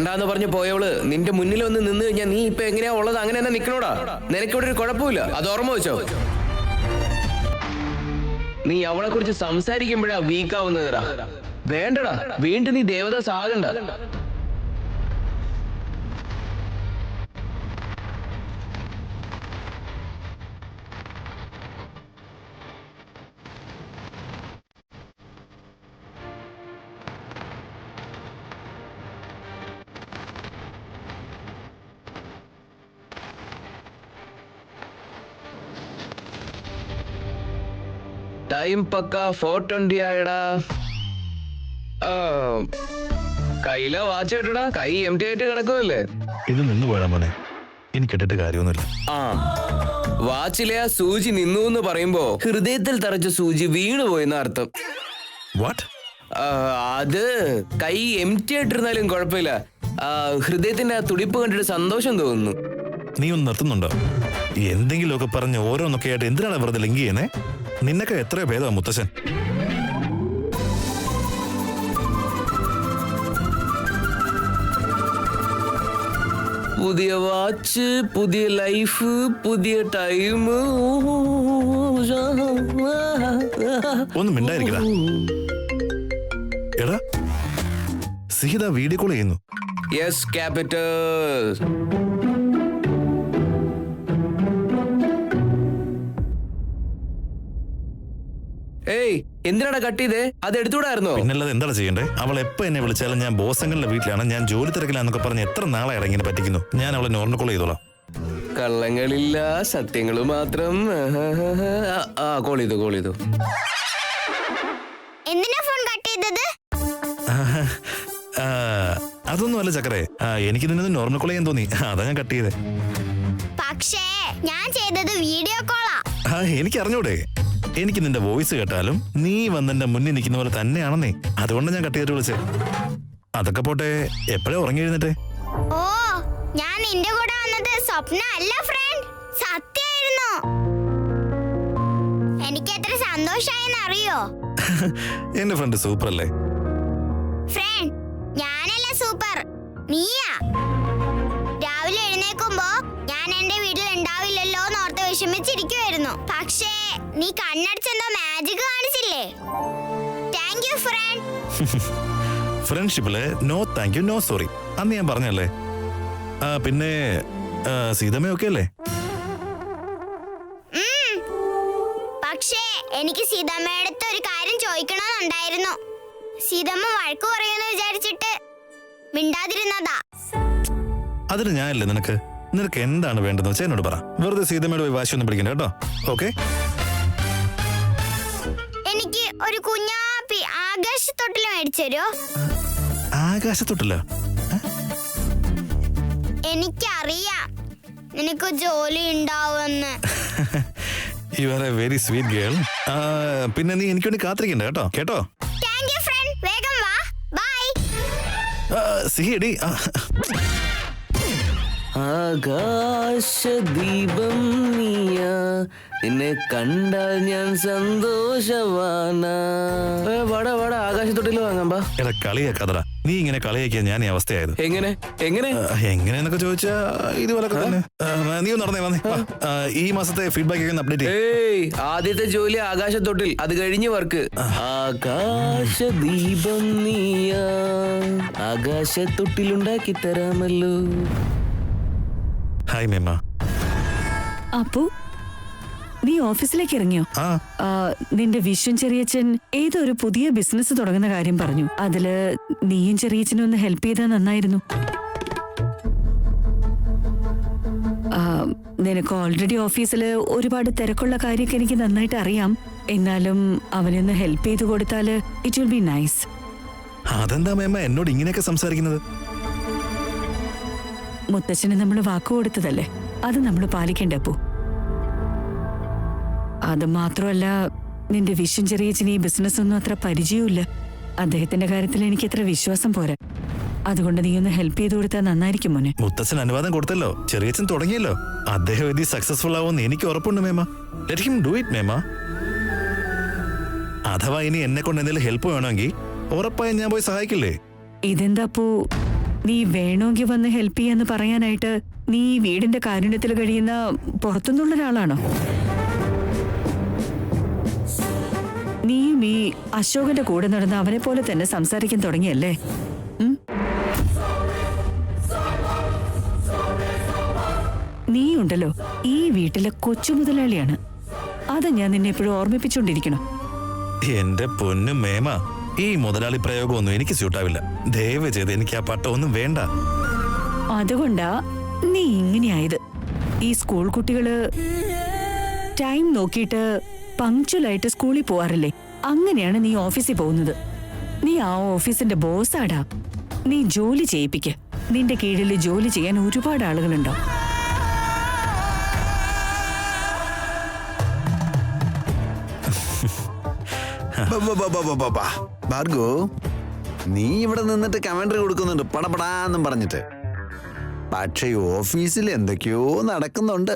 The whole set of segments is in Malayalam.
വേണ്ടാന്ന് പറഞ്ഞു പോയവള് നിന്റെ മുന്നിൽ വന്ന് നിന്ന് കഴിഞ്ഞാൽ നീ ഇപ്പൊ എങ്ങനെയാ ഉള്ളത് അങ്ങനെ തന്നെ നിക്കണോടാ. നിനക്കിവിടെ ഒരു കുഴപ്പമില്ല, അത് ഓർമ്മ വെച്ചോ. നീ അവളെ കുറിച്ച് സംസാരിക്കുമ്പോഴാ വീക്കാവുന്നതാ. വേണ്ടടാ, വീണ്ടും നീ ദേവദാസ് ആകണ്ട. ടൈം പക്ക 4:20 ആയടാ. കയ്യിലെ വാച്ച് ഇട്ടടാ, കൈ എംടി ആയിട്ട് കിടക്കുമല്ലേ. ഇത് നിന്ന് പോയാ മോനെ, എനിക്ക് ഇട്ടിട്ട് കാര്യമൊന്നുമില്ല. ആ വാച്ചിലെ ആ സൂചി നിന്നു എന്ന് പറയുമ്പോ ഹൃദയത്തിൽ തറച്ച സൂചി വീണു പോയെന്ന അർത്ഥം. വാട്ട്? അത് കൈ എംടി ആയിട്ടിരുന്നാലും കുഴപ്പമില്ല. ഹൃദയത്തിന്റെ ആ തുടിപ്പ് കണ്ടിട്ട് സന്തോഷം തോന്നുന്നു. നീ ഒന്ന് നിർത്തുന്നുണ്ടോ? എന്തെങ്കിലുമൊക്കെ പറഞ്ഞ് ഓരോന്നൊക്കെ ആയിട്ട് എന്തിനാണ് വെറുതെ ലിങ്ക് ചെയ്യുന്നേ? നിന്നൊക്കെ എത്രയോ ഭേദമാ മുത്തശ്ശൻ. പുതിയ വാച്ച്, പുതിയ ലൈഫ്, പുതിയ ടൈം. ഒന്നും മിണ്ടായിരിക്കടാ. എടാ സീത വീഡിയോ കോൾ ചെയ്യുന്നു. Yes capital. ഏയ് എന്തിനാടാ കട്ട് ചെയ്തേ? അത് എടുത്തുകൂടായിരുന്നോ? പിന്നല്ലാതെ എന്താണ് ചെയ്യണ്ടേ? അവൾ എപ്പോ എന്നെ വിളിച്ചാലും ഞാൻ ബോസങ്ങളുടെ വീട്ടിലാണ്, ഞാൻ ജോലി തിരക്കിലാന്നൊക്കെ പറഞ്ഞ് എത്ര നാളെ ഇറങ്ങിനെ പറ്റിക്കുന്നു. ഞാൻ അവളെ നോർമൽ കോൾ ചെയ്തോളാം. കള്ളങ്ങളില്ല, സത്യങ്ങൾ മാത്രം. കോൾ ചെയ്തു. എന്തിനാ ഫോൺ കട്ട് ചെയ്തത്? അതൊന്നും അല്ല ചക്കരെ, എനിക്ക് നിന്നത് നോർമൽ കോൾ ചെയ്യാൻ തോന്നി, അതാ ഞാൻ കട്ട് ചെയ്തേ. പക്ഷേ ഞാൻ ചെയ്തത് വീഡിയോ കോളാ. എനിക്ക് അറിഞ്ഞൂടെ, എനിക്ക് നിന്റെ വോയിസ് കേട്ടാലും നീ വന്നെന്റെ മുന്നിൽ നിൽക്കുന്ന പോലെ തന്നെയാണെന്നേ. അതുകൊണ്ട് ഞാൻ കട്ട് ചെയ്തിട്ട് വിളിച്ചേ. അതൊക്കെ പോട്ടെ, എപ്പോഴാ ഉറങ്ങി എഴുന്നേറ്റേ? ഓ, ഞാൻ നിന്റെ കൂടെ വന്നത് സ്വപ്നം അല്ല ഫ്രണ്ട്, സത്യമായിരുന്നു. എനിക്ക് എത്ര സന്തോഷായെന്ന് അറിയോ? എന്റെ ഫ്രണ്ട് സൂപ്പർ അല്ലേ? ഫ്രണ്ട്, ഞാനല്ല സൂപ്പർ, നീയാ. രാവിലെ എഴുന്നേക്കുമ്പോ ഞാൻ എന്റെ വീട്ടിൽ ഉണ്ടാവില്ലല്ലോ എന്നോർത്ത് വിഷമിച്ചിരിക്കുവായിരുന്നു. പക്ഷേ നീ കണ്ണടച്ചെന്തോ മാജിക് കാണിച്ചില്ലേ. Thank you friend. ഫ്രണ്ട്ഷിപ്പില് no thank you no sorry അന്ന് ഞാൻ പറഞ്ഞല്ലേ. പിന്നെ സീതമ്മയൊക്കെ അല്ലേ? പക്ഷേ എനിക്ക് സീതമ്മയുടെ അടുത്ത് ഒരു കാര്യം ചോദിക്കണമെന്നുണ്ടായിരുന്നു. സീതമ്മ വഴക്ക് പറയുമെന്ന് വിചാരിച്ചിട്ട് മിണ്ടാതിരുന്നതാ. അതിന് ഞാനല്ലേ നിനക്ക് എന്താണ് വേണ്ടതെന്ന് വെച്ചാൽ എന്നോട് പറ. വെറുതെ സീതമ്മയുടെ പോയി വാശിയൊന്നും പിടിക്കണ്ട കേട്ടോ. ഓക്കെ? എനിക്ക് ഒരു കുഞ്ഞാപ്പി ആകാശത്തൊട്ടിൽ മേടിച്ചു തരുമോ? ആകാശത്തൊട്ടില്ല? എനിക്കറിയാം നിനക്ക് ജോലി ഉണ്ടാവുമെന്ന്. You are A very sweet girl. പിന്നെ നീ എനിക്ക് വേണ്ടി കാത്തിരിക്കണ്ട കേട്ടോ. കേട്ടോ? താങ്ക് യു ഫ്രണ്ട്, വേഗം വാ. ബൈ. സിഹിടി. ആകാശദീപം നീയാ, നിന്നെ കണ്ടാൽ ഞാൻ സന്തോഷവാനാ. വാടാ ആകാശത്തൊട്ടിൽ വാങ്ങാൻ പാ. എടാ കളിയാക്കാതടാ, നീ ഇങ്ങനെ കളിയാക്കിയ ഞാൻ ഈ അവസ്ഥയായത്. എങ്ങനെയെന്നൊക്കെ ചോദിച്ചാ ഇതുപോലൊക്കെ തന്നെ. നീ ഒന്ന് നടന്നേ വന്നേ. ഈ മാസത്തെ ഫീഡ്ബാക്ക് ഒക്കെ അപ്ഡേറ്റ്. ഏയ്, ആദ്യത്തെ ജോലി ആകാശത്തൊട്ടിൽ, അത് കഴിഞ്ഞ് വർക്ക്. ആകാശദീപം നീയാ, ആകാശത്തൊട്ടിലുണ്ടാക്കി തരാമല്ലോ. ഹായ് മേമ. അപ്പു, നീ ഓഫീസിലേക്ക് ഇറങ്ങിയോ? നിന്റെ വിശ്വൻ ചെറിയച്ചൻ ഏതോ ഒരു പുതിയ ബിസിനസ് തുടങ്ങുന്ന കാര്യം പറഞ്ഞു. അതില് നീയും ചെറിയച്ചനും ഒന്ന് ഹെൽപ്പ് ചെയ്താൽ നന്നായിരുന്നു. നിനക്ക് ഓൾറെഡി ഓഫീസിൽ ഒരുപാട് തിരക്കുള്ള കാര്യമൊക്കെ എനിക്ക് നന്നായിട്ട് അറിയാം. എന്നാലും അവനൊന്ന് ഹെൽപ്പ് ചെയ്ത് കൊടുത്താല് ഇറ്റ് വിൽ ബി നൈസ്. അതെന്താ മേമ എന്നോട് ഇങ്ങനെയൊക്കെ സംസാരിക്കുന്നത്? മുത്തച്ഛന് നമ്മൾ വാക്കു കൊടുത്തതല്ലേ, അത് നമ്മൾ പാലിക്കണ്ടേ അപ്പു. അത് മാത്രമല്ല, നിന്റെ വിശ്വൻ ചെറിയച്ചന് ഈ ബിസിനസ് ഒന്നും അത്ര പരിചയമില്ല. അദ്ദേഹത്തിന്റെ കാര്യത്തിൽ എനിക്ക് അത്ര വിശ്വാസം പോരാ. അതുകൊണ്ട് നീ ഒന്ന് ഹെൽപ്പ് ചെയ്ത് കൊടുത്താൽ നന്നായിരിക്കും മോനെ. മുത്തച്ഛൻ അനുവാദം കൊടുത്തല്ലോ, ചെറിയച്ഛൻ തുടങ്ങിയല്ലോ. അദ്ദേഹം ഇത് സക്സസ്ഫുൾ ആവുമെന്ന് എനിക്ക് ഉറപ്പുണ്ട് മേമ. ലെറ്റ് ഹിം ഡു ഇറ്റ് മേമ. അഥവാ ഇനി എന്നെ കൊണ്ട് എന്തെങ്കിലും ഹെൽപ്പ് വേണമെങ്കിൽ ഉറപ്പായും ഞാൻ പോയി സഹായിക്കില്ലേ? ഇതെന്താ അപ്പു, നീ വേണമെങ്കിൽ വന്ന് ഹെൽപ്പ് ചെയ്യാന്ന് പറയാനായിട്ട് നീ ഈ വീടിന്റെ കാരുണ്യത്തിൽ കഴിയുന്ന പുറത്തുനിന്നുള്ള ഒരാളാണോ? നീയും ഈ അശോകന്റെ കൂടെ നടന്ന് അവനെ പോലെ തന്നെ സംസാരിക്കാൻ തുടങ്ങിയല്ലേ? നീയുണ്ടല്ലോ ഈ വീട്ടിലെ കൊച്ചു മുതലാളിയാണ്. അത് ഞാൻ നിന്നെ എപ്പോഴും ഓർമ്മിപ്പിച്ചുകൊണ്ടിരിക്കണം. എന്റെ പൊന്നു മേമ, ഈ മുതലാളി പ്രയോഗമൊന്നും എനിക്ക് സ്യൂട്ടാവില്ല. ദയവ് ചെയ്ത് എനിക്ക് ആ പട്ടമൊന്നും വേണ്ട. അതുകൊണ്ടാ നീ ഇങ്ങനെയായത്. ഈ സ്കൂൾ കുട്ടികള് ടൈം നോക്കിയിട്ട് പങ്ക്ച്വലായിട്ട് സ്കൂളിൽ പോവാറില്ലേ? അങ്ങനെയാണ് നീ ഓഫീസിൽ പോകുന്നത്. നീ ആ ഓഫീസിന്റെ ബോസാടാ. നീ ജോലി ചെയ്യിപ്പിക്ക്. നിന്റെ കീഴിൽ ജോലി ചെയ്യാൻ ഒരുപാട് ആളുകളുണ്ടോ? ഭാർഗു, നീ ഇവിടെ നിന്നിട്ട് കമന്ററി കൊടുക്കുന്നുണ്ട് പടപടാന്നും പറഞ്ഞിട്ട്. പക്ഷേ ഓഫീസിൽ എന്തൊക്കെയോ നടക്കുന്നുണ്ട്.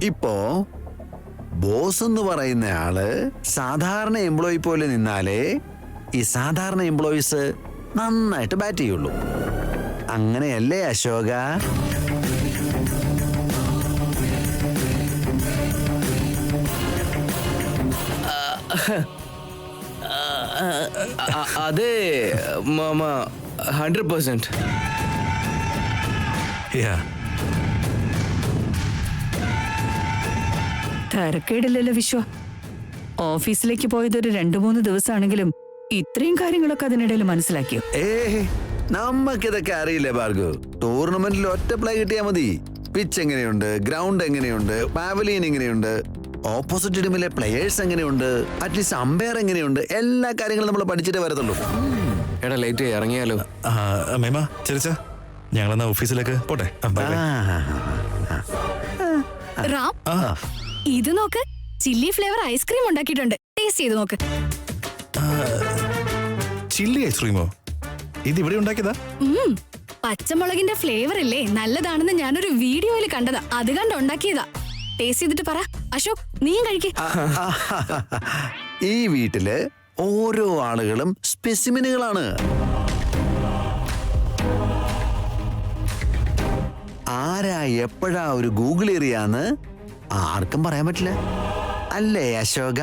ഇപ്പോ ബോസ് എന്ന് പറയുന്ന ആള് സാധാരണ എംപ്ലോയി പോലെ നിന്നാലേ ഈ സാധാരണ എംപ്ലോയീസ് നന്നായിട്ട് ബാറ്റ് ചെയ്യുള്ളൂ. അങ്ങനെയല്ലേ അശോക? അതെ മാമ, 100%. തരക്കേടില്ലല്ലോ വിശ്വ. ഓഫീസിലേക്ക് പോയത് ഒരു 2-3 ദിവസമാണെങ്കിലും ഇത്രയും കാര്യങ്ങളൊക്കെ അതിനിടയിൽ മനസ്സിലാക്കിയോ? നമ്മക്കിതൊക്കെ അറിയില്ലേ ഭാർഗവ്? ടൂർണമെന്റിൽ ഒറ്റ പ്ലേ കിട്ടിയാ മതി. പിച്ച് എങ്ങനെയുണ്ട്, ഗ്രൗണ്ട് എങ്ങനെയുണ്ട്, പാവലിയൻ എങ്ങനെയുണ്ട്, ഓപ്പോസിറ്റ് ടീമിലെ പ്ലേയേഴ്സ് എങ്ങനെയുണ്ട്, അറ്റ്ലീസ്റ്റ് അമ്പയർ എങ്ങനെയുണ്ട്, എല്ലാ കാര്യങ്ങളും നമ്മൾ പഠിച്ചിട്ടേ വരത്തുള്ളൂ. എടാ ലേറ്റ് ഇറങ്ങിയാലോ? മേമ, ചെറിച്ച ഞങ്ങളെന്നാ ഓഫീസിലേക്ക് പോട്ടെ. റാം, ഇത് നോക്ക്, ചില്ലി ഫ്ലേവർ ഐസ്ക്രീം ഉണ്ടാക്കിയിട്ടുണ്ട്. ടേസ്റ്റ് ചെയ്ത് നോക്ക്. ചില്ലി ഐസ്ക്രീമോ? ഇത് ഇവിടെ ഉണ്ടാക്കിയതാ? പച്ചമുളകിന്റെ ഫ്ലേവർ ഇല്ലേ, നല്ലതാണെന്ന് ഞാനൊരു വീഡിയോയിൽ കണ്ടതാ. അത് കണ്ട് ഉണ്ടാക്കിയതാ. ടേസ്റ്റ് ചെയ്തിട്ട് പറ. അശോക്, നീയും കഴിക്ക്. ഈ വീട്ടില് ഓരോ ആളുകളും സ്പെസിമിനുകളാണ്. ആരാ എപ്പോഴാ ഒരു ഗൂഗിൾ ഏരിയാന്ന് ആർക്കും പറയാൻ പറ്റില്ല. അല്ലേ അശോക?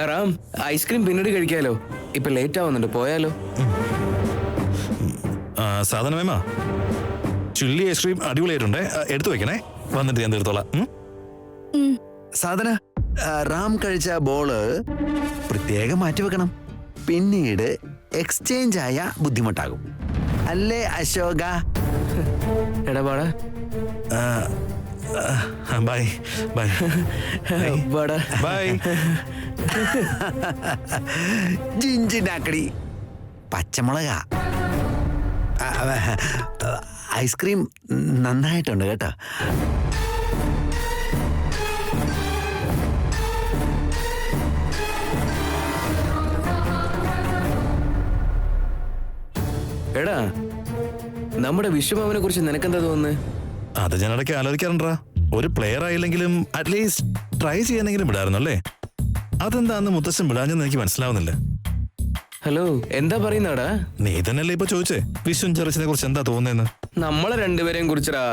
റാം, ഐസ്ക്രീം പിന്നീട് കഴിക്കാലോ. ഇപ്പൊ ലേറ്റ് ആവുന്നുണ്ട്, പോയാലോ? സാധന മേമ, ചില്ലി ഐസ്ക്രീം അടിപൊളിയായിട്ടുണ്ട്. എടുത്തു വെക്കണേ, വന്നിട്ട് ഞാൻ തീർത്തോളാം. സാധന, റാം കഴിച്ച ബോള് പ്രത്യേകം മാറ്റിവെക്കണം. പിന്നീട് എക്സ്ചേഞ്ച് ആയ ബുദ്ധിമുട്ടാകും. അല്ലേ അശോക? എടാ ബൈ ബൈ ബൈ. ജിഞ്ചിനാക്കടി പച്ചമുളക. ഐസ്ക്രീം നന്നായിട്ടുണ്ട് കേട്ടോ. എടാ, നമ്മുടെ വിശ്വമാമനെ കുറിച്ച് നിനക്കെന്താ തോന്നുന്നത്? അത് ഞാൻ ഇടയ്ക്ക് ആലോചിക്കാറുണ്ടാ. ഒരു പ്ലെയർ ആയില്ലെങ്കിലും അറ്റ്ലീസ്റ്റ് ട്രൈ ചെയ്യാനെങ്കിലും വിടായിരുന്നു അല്ലേ? അതെന്താന്ന് മുത്തശ്ശൻ വിടാഞ്ഞെന്ന് എനിക്ക് മനസ്സിലാവുന്നില്ല. ഹലോ, എന്താ പറയുന്നടാ? നീ തന്നെയല്ലേ ഇപ്പൊ ചോദിച്ചേ വിശ്വൻ ചെറിച്ചിനെ കുറിച്ച് എന്താ തോന്നുന്നേന്ന്? നമ്മളെ രണ്ടുപേരെയും കുറിച്ചടാ.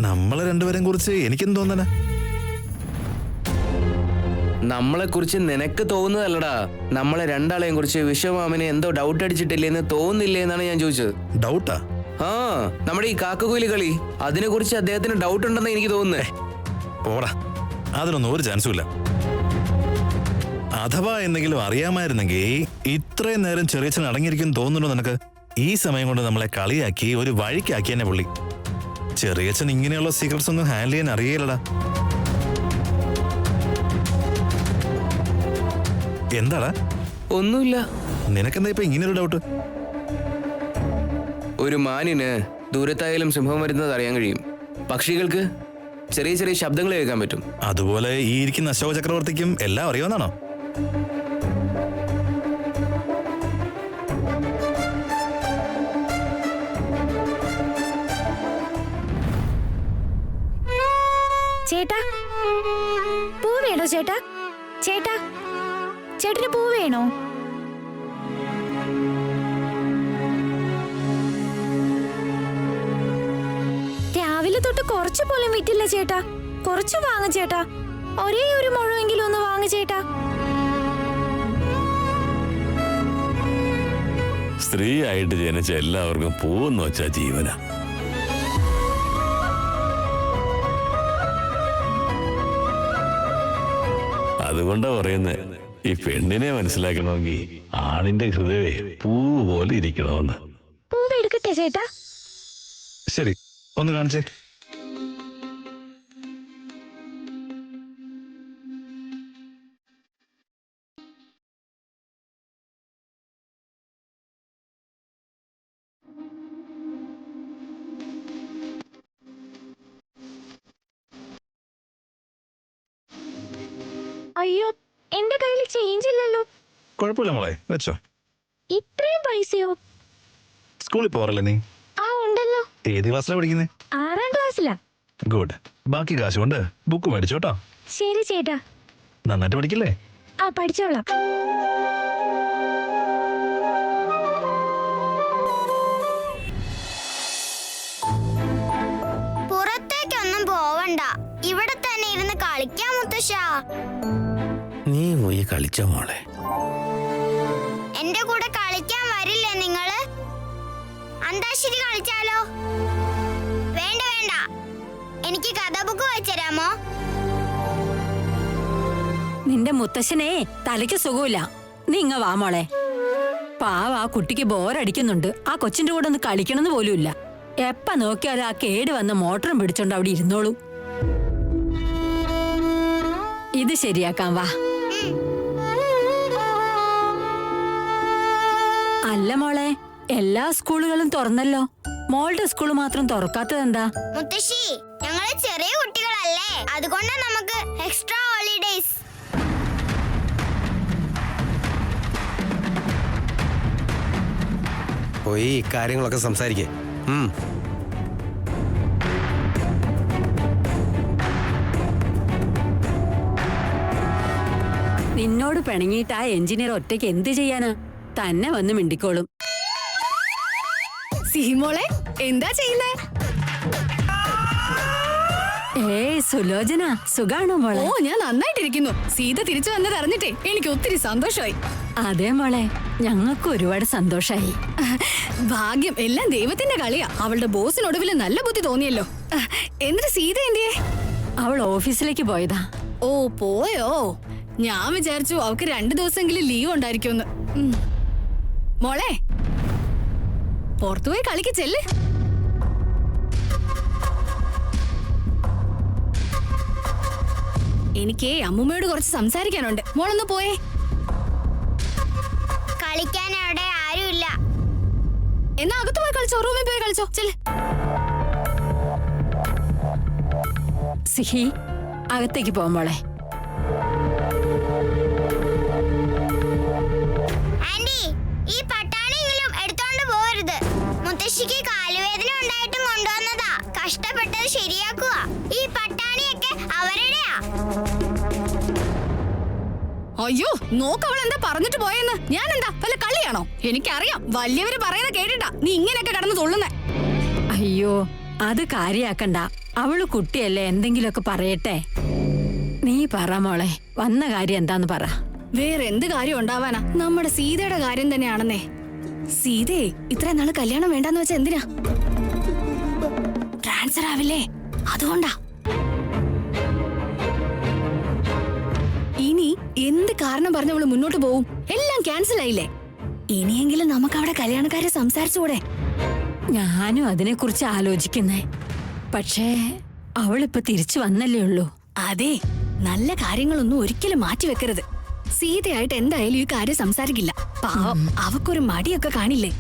നമ്മളെ രണ്ടുപേരെയും കുറിച്ച് എനിക്കും തോന്നണ. നമ്മളെ കുറിച്ച് നിനക്ക് തോന്നുന്നതല്ലടാ. നമ്മളെ രണ്ടാളെയും കുറിച്ച് വിശ്വമാമനെ എന്തോ ഡൗട്ട് അടിച്ചിട്ടില്ലേന്ന് തോന്നുന്നില്ലേ എന്നാണ് ഞാൻ ചോദിച്ചത്. ഡൗട്ടാ? ആ, നമ്മുടെ ഈ കാക്കകുയില് കളി, അതിനെ കുറിച്ച് അദ്ദേഹത്തിന് ഡൗട്ട് ഉണ്ടെന്ന് എനിക്ക് തോന്നുന്നേ. പോടാ, അതിനൊന്നും ഒരു ചാൻസും ഇല്ല. അഥവാ എന്തെങ്കിലും അറിയാമായിരുന്നെങ്കിൽ ഇത്രയും നേരം ചെറിയച്ഛൻ അടങ്ങിയിരിക്കും തോന്നുന്നുണ്ടോ നിനക്ക്? ഈ സമയം കൊണ്ട് നമ്മളെ കളിയാക്കി ഒരു വഴിക്കാക്കി എന്നെ പുള്ളി. ചെറിയച്ഛൻ ഇങ്ങനെയുള്ള സീക്രട്സ് ഒന്നും ഹാൻഡിൽ ചെയ്യാൻ അറിയില്ലടാ. എന്താടാ? ഒന്നുമില്ല. നിനക്കെന്താ ഇപ്പൊ ഇങ്ങനൊരു ഡൗട്ട്? ഒരു മാനിന് ദൂരത്തായാലും സിംഹം വരുന്നത് അറിയാൻ കഴിയും. പക്ഷികൾക്ക് ചെറിയ ചെറിയ ശബ്ദങ്ങൾ കേൾക്കാൻ പറ്റും. അതുപോലെ ഈ ഇരിക്കുന്ന അശോക ചക്രവർത്തിക്കും എല്ലാം അറിയാവുന്നതാണോ? ചേട്ടാ, പൂ വേണോ ചേട്ടാ? ചേട്ടാ, ചേട്ടന് പൂ വേണോ? രാവിലെ തൊട്ട് കുറച്ചു പോലും വിറ്റില്ല ചേട്ടാ. കുറച്ച് വാങ്ങ ചേട്ടാ. ഒരേ ഒരു മുഴമെങ്കിലും ഒന്ന് വാങ്ങ ചേട്ടാ. സ്ത്രീ ആയിട്ട് ജനിച്ച എല്ലാവർക്കും പൂവെന്ന് വെച്ചാ ജീവന. അതുകൊണ്ടാ പറയുന്നത്, ഈ പെണ്ണിനെ മനസ്സിലാക്കണമെങ്കിൽ ആണിന്റെ ഹൃദയമേ പൂവ് പോലെ ഇരിക്കണമെന്ന്. പൂവ് എടുക്കട്ടെ ചേട്ടാ? ശരി, ഒന്ന് കാണിച്ചേ. അയ്യോ, എന്റെ കയ്യിൽ ചേഞ്ച് ഇല്ലല്ലോ. കുഴപ്പമില്ല മോളെ, വെച്ചോ. ഇത്രയും പൈസയോ? സ്കൂളിൽ പോറല്ലേ നീ? ആ ഉണ്ടല്ലോ. ഏത് ക്ലാസ്സിലാണ് പഠിക്കുന്നത്? 6ാം ക്ലാസ്സിലാ. ഗുഡ്. ബാക്കി കാശ് കൊണ്ട് ബുക്ക് മേടിച്ചോട്ടോ. ശരി ചേട്ടാ. നന്നായിട്ട് പഠിക്കില്ലേ? ആ പഠിച്ചോളാം. പുറത്തേക്കൊന്നും പോവണ്ട, ഇവിടെ തന്നെ ഇരുന്ന് കളിക്കാം മുത്തശ്ശ. നീ പോയി കളിച്ചോ മോളെ. എന്റെ കൂടെ കളിക്കാൻ വരില്ലേ നിങ്ങള്? അന്താക്ഷരി കളിച്ചാലോ? വേണ്ട വേണ്ട, എനിക്ക് കഥ ബുക്ക് വായിച്ചരാമോ? നിന്റെ മുത്തശ്ശനെ തലയ്ക്ക് സുഖമില്ല. നീ ഇങ്ങ വാ മോളെ. പാവ ആ കുട്ടിക്ക് ബോറടിക്കുന്നുണ്ട്. ആ കൊച്ചിന്റെ കൂടെ ഒന്ന് കളിക്കണമെന്ന് പോലുമില്ല. എപ്പ നോക്കിയാലും ആ കേട് വന്ന മോട്ടറും പിടിച്ചോണ്ട് അവിടെ ഇരുന്നോളൂ. ഇത് ശരിയാക്കാം, വാ. അല്ല മോളെ, എല്ലാ സ്കൂളുകളും തുറന്നല്ലോ, മോളുടെ സ്കൂൾ മാത്രം തുറക്കാത്തതെന്താ? മുത്തശ്ശി, ഞങ്ങള് ചെറിയ കുട്ടികളല്ലേ, അതുകൊണ്ടാ നമുക്ക് എക്സ്ട്രാ ഹോളിഡേയ്സ്. പോയി കാര്യങ്ങളൊക്കെ സംസാരിക്കേ. നിന്നോട് പിണങ്ങിയിട്ട് ആ എഞ്ചിനീയർ ഒറ്റയ്ക്ക് എന്ത് ചെയ്യാനാ? തന്നെ വന്ന് മിണ്ടിക്കോളും. സിഹിമോളെ, എന്താ ചെയ്യുന്നേ? ഏയ് സുലോചന, സുഖാണോ മോളെ? ഓ, ഞാൻ നന്നായിട്ടിരിക്കുന്നു. സീത തിരിച്ചു വന്നത് അറിഞ്ഞിട്ടേ എനിക്ക് ഒത്തിരി സന്തോഷമായി. അതെ മോളെ, ഞങ്ങൾക്ക് ഒരുപാട് സന്തോഷായി. ഭാഗ്യം, എല്ലാം ദൈവത്തിന്റെ കളിയാ. അവളുടെ ബോസിനൊടുവിൽ നല്ല ബുദ്ധി തോന്നിയല്ലോ. എന്നിട്ട് സീത എന്തിയേ? അവൾ ഓഫീസിലേക്ക് പോയതാ. ഓ, പോയോ? ഞാൻ വിചാരിച്ചു അവക്ക് 2 ദിവസമെങ്കിലും ലീവ് ഉണ്ടായിരിക്കുമെന്ന്. മോളെ, പുറത്തുപോയി കളിക്ക് ചെല്ല്. എനിക്ക് അമ്മൂമ്മയോട് കുറച്ച് സംസാരിക്കാനുണ്ട്. മോളൊന്ന് പോയേ. കളിക്കാൻ അവിടെ ആരുമില്ല. എന്നാ അകത്ത് പോയി കളിച്ചോ, റൂമിൽ പോയി കളിച്ചോ, ചെല്ല്. സിഹി, അകത്തേക്ക് പോ മോളെ. ആന്റി, ഈ പട്ടാണിയെങ്കിലും എടുത്തോണ്ട് പോരുത്. മുത്തശ്ശിക്ക് കാലുവേദന ഉണ്ടായിട്ടും കൊണ്ടുവന്നതാ. കഷ്ടപ്പെട്ടത് ശരിയാക്കുക. ഈ പട്ടാണിയൊക്കെ അവരുടെയാ. അയ്യോ, നോക്കവൾ എന്താ പറഞ്ഞിട്ട് പോയെന്ന്. ഞാൻ എന്താ വല്ല കളിയാണോ? എനിക്കറിയാം, വലിയവര് പറയുന്ന കേട്ടിട്ടാ നീ ഇങ്ങനെയൊക്കെ കടന്നു തുള്ളുന്നേ. അയ്യോ, അത് കാര്യാക്കണ്ട. അവള് കുട്ടിയല്ലേ, എന്തെങ്കിലുമൊക്കെ പറയട്ടെ. നീ പറ മോളെ, വന്ന കാര്യം എന്താന്ന് പറ. വേറെ എന്ത് കാര്യം ഉണ്ടാവാനാ? നമ്മുടെ സീതയുടെ കാര്യം തന്നെയാണെന്നേ. സീതയെ ഇത്രയും നാള് കല്യാണം വേണ്ടാന്ന് വെച്ചാ എന്തിനാ? ട്രാൻസ്ഫർ ആവില്ലേ, അതുകൊണ്ടാ. ഇനി എന്ത് കാരണം പറഞ്ഞവള് മുന്നോട്ട് പോവും? എല്ലാം ക്യാൻസൽ ആയില്ലേ? ഇനിയെങ്കിലും നമുക്ക് അവിടെ കല്യാണക്കാരെ സംസാരിച്ചുകൂടെ? ഞാനും അതിനെക്കുറിച്ച് ആലോചിക്കുന്നേ. പക്ഷേ അവളിപ്പോ തിരിച്ചു വന്നല്ലേ ഉള്ളൂ. അതെ, നല്ല കാര്യങ്ങളൊന്നും ഒരിക്കലും മാറ്റിവെക്കരുത്. സീതയായിട്ട് എന്തായാലും ഈ കാര്യം സംസാരിക്കില്ല. പാവം, അവക്കൊരു മടിയൊക്കെ കാണില്ലേ?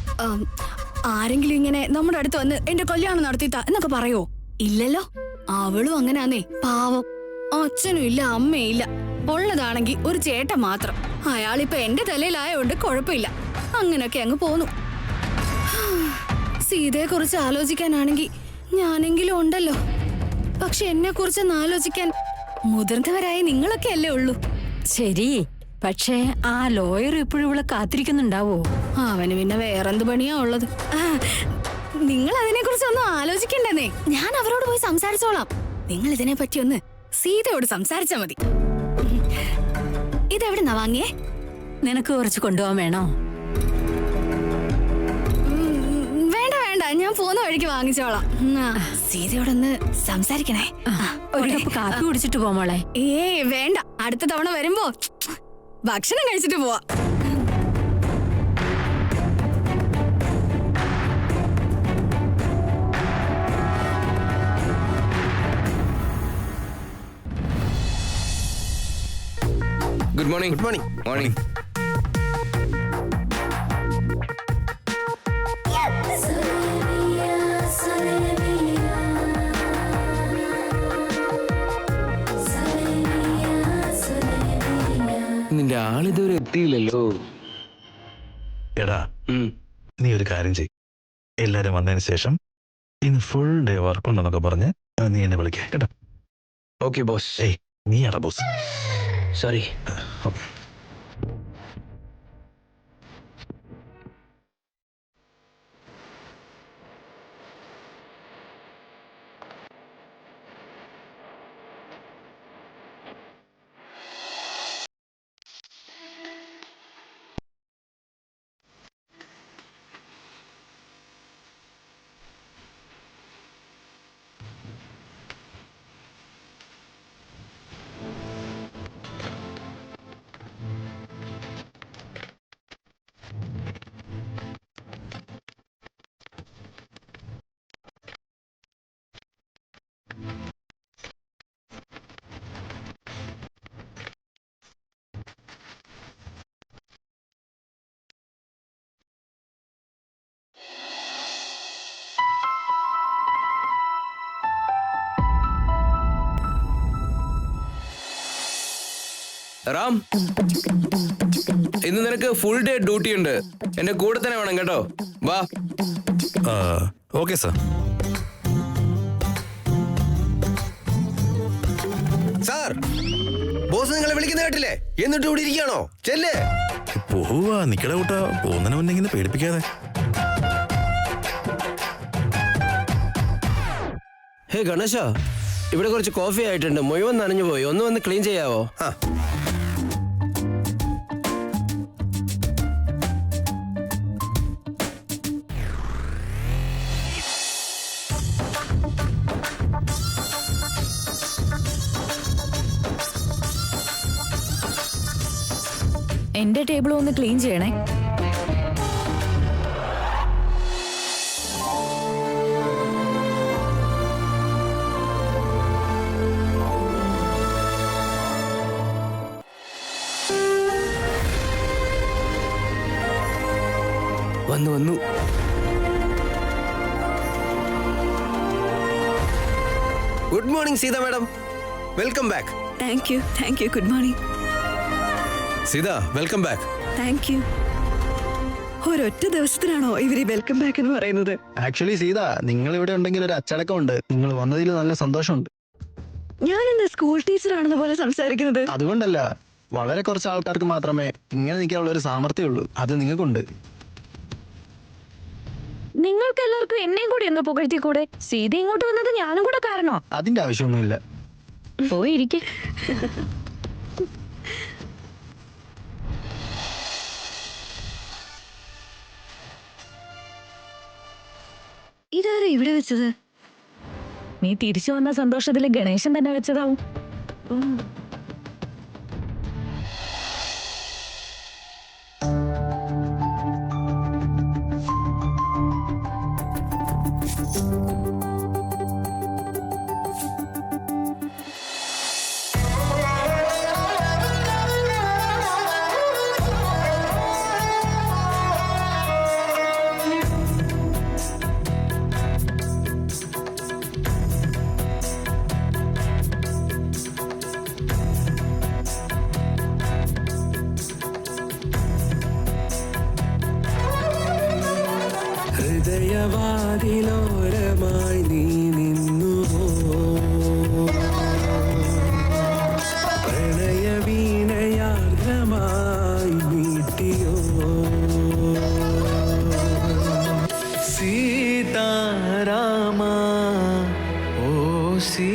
ആരെങ്കിലും ഇങ്ങനെ നമ്മുടെ അടുത്ത് വന്ന് എന്റെ കല്യാണം നടത്തിത്താ എന്നൊക്കെ പറയോ? ഇല്ലല്ലോ. അവളും അങ്ങനാന്നേ, പാവം. അച്ഛനും ഇല്ല, അമ്മയില്ല. ഉള്ളതാണെങ്കി ഒരു ചേട്ടൻ മാത്രം. അയാളിപ്പോ എന്റെ തലയിലായോണ്ട് കുഴപ്പമില്ല. അങ്ങനൊക്കെ അങ്ങ് പോന്നു. സീതയെ കുറിച്ച് ആലോചിക്കാനാണെങ്കി ഞാനെങ്കിലും ഉണ്ടല്ലോ. പക്ഷെ എന്നെ കുറിച്ചൊന്ന് ആലോചിക്കാൻ മുതിർന്നവരായി നിങ്ങളൊക്കെ അല്ലേ ഉള്ളൂ. ശരി, പക്ഷേ ആ ലോയർ ഇപ്പോഴും ഇവിടെ കാത്തിരിക്കുന്നുണ്ടാവോ? അവന് പിന്നെ വേറെന്ത് പണിയാ ഉള്ളത്? നിങ്ങൾ അതിനെ കുറിച്ചൊന്നും ആലോചിക്കണ്ടെന്നേ. ഞാൻ അവരോട് പോയി സംസാരിച്ചോളാം. നിങ്ങൾ ഇതിനെ പറ്റി ഒന്ന് സീതയോട് സംസാരിച്ചാ മതി. ഇതെവിടുന്നാ വാങ്ങിയേ? നിനക്ക് കുറച്ച് കൊണ്ടുപോകാൻ വേണോ? വേണ്ട വേണ്ട, ഞാൻ പോകുന്ന വഴിക്ക് വാങ്ങിച്ചോളാം. സീതയോടൊന്ന് സംസാരിക്കണേ. ഒരു കപ്പ് കാപ്പി കുടിച്ചിട്ട് പോമോളെ. വേണ്ട, അടുത്ത തവണ വരുമ്പോ ഭക്ഷണം കഴിച്ചിട്ട് പോവാ. Good morning. Good morning. Morning. നിന്റെ ആളിതുവരെ എത്തിയില്ലല്ലോ. എടാ, നീ ഒരു കാര്യം ചെയ്. എല്ലാരും വന്നതിന് ശേഷം ഇന്ന് ഫുൾ ഡേ വർക്ക് ഉണ്ടെന്നൊക്കെ പറഞ്ഞ് നീ എന്നെ വിളിക്ക കേട്ടോ. Okay boss. ഏയ്, നീയാടാ ബോസ്. സോറി. ഓക്കെ. റാം, ഇന്ന് നിനക്ക് ഫുൾ ഡേ ഡ്യൂട്ടി ഉണ്ട്. എന്റെ കൂടെ തന്നെ വേണം കേട്ടോ. വാ. Okay sir. സാർ, ബോസ് നിങ്ങളെ വിളിക്കുന്ന കേട്ടില്ലേ? എന്നിട്ട് ഇവിടെ ഇരിക്കുകയാണോ? ചെല്ലേ. പോവാ, നിക്കട കൂട്ടാ. പോകുന്നതിന് മുന്നേ ഇങ്ങനെ പേടിപ്പിക്കാതെ. ഹേ ഗണേശ, ഇവിടെ കുറച്ച് കോഫി ആയിട്ടുണ്ട്. മുഴുവൻ നനഞ്ഞു പോയി. ഒന്ന് വന്ന് ക്ലീൻ ചെയ്യാവോ? എന്റെ ടേബിൾ ഒന്ന് ക്ലീൻ ചെയ്യണേ. വന്നു. Good morning Seetha madam. Welcome back. Thank you. Good morning. Seetha, welcome back. Thank you. ഒരൊറ്റ ദിവസത്തിനാണോ ഇവര് വെൽക്കം ബാക്ക് എന്ന് പറയുന്നത്? ആക്ച്വലി സീത, നിങ്ങൾ ഇവിടെ ഉണ്ടെങ്കിൽ ഒരു അച്ചടക്കമുണ്ട്. നിങ്ങൾ വന്നതിൽ നല്ല സന്തോഷമുണ്ട്. ഞാൻ എന്താ സ്കൂൾ ടീച്ചറാണെന്ന പോലെ സംസാരിക്കുന്നത്? അതുകൊണ്ടല്ല, വളരെ കുറച്ച് ആൾക്കാർക്ക് മാത്രമേ ഇങ്ങനെ നിൽക്കാനുള്ള ഒരു സാമർത്ഥ്യമുള്ളൂ. അത് നിങ്ങൾക്കുണ്ട്. നിങ്ങൾക്ക് എല്ലാവർക്കും എന്നെയും കൂടി ഒന്ന് പുകഴ്ത്തിക്കൂടെ? സീത ഇങ്ങോട്ട് വന്നത് ഞാനും കൂടെ കാരണോ? അതിന്റെ ആവശ്യമൊന്നുമില്ല. പോയിരിക്കെ. ഇതാരാ ഇവിടെ വെച്ചത്? നീ തിരിച്ചു വന്ന സന്തോഷത്തില് ഗണേശൻ തന്നെ വെച്ചതാവും. ഹൃദയവാതിലോരമായി നീ നിന്നുവോ, പ്രണയ വീണയാർദ്രമായി മൂസി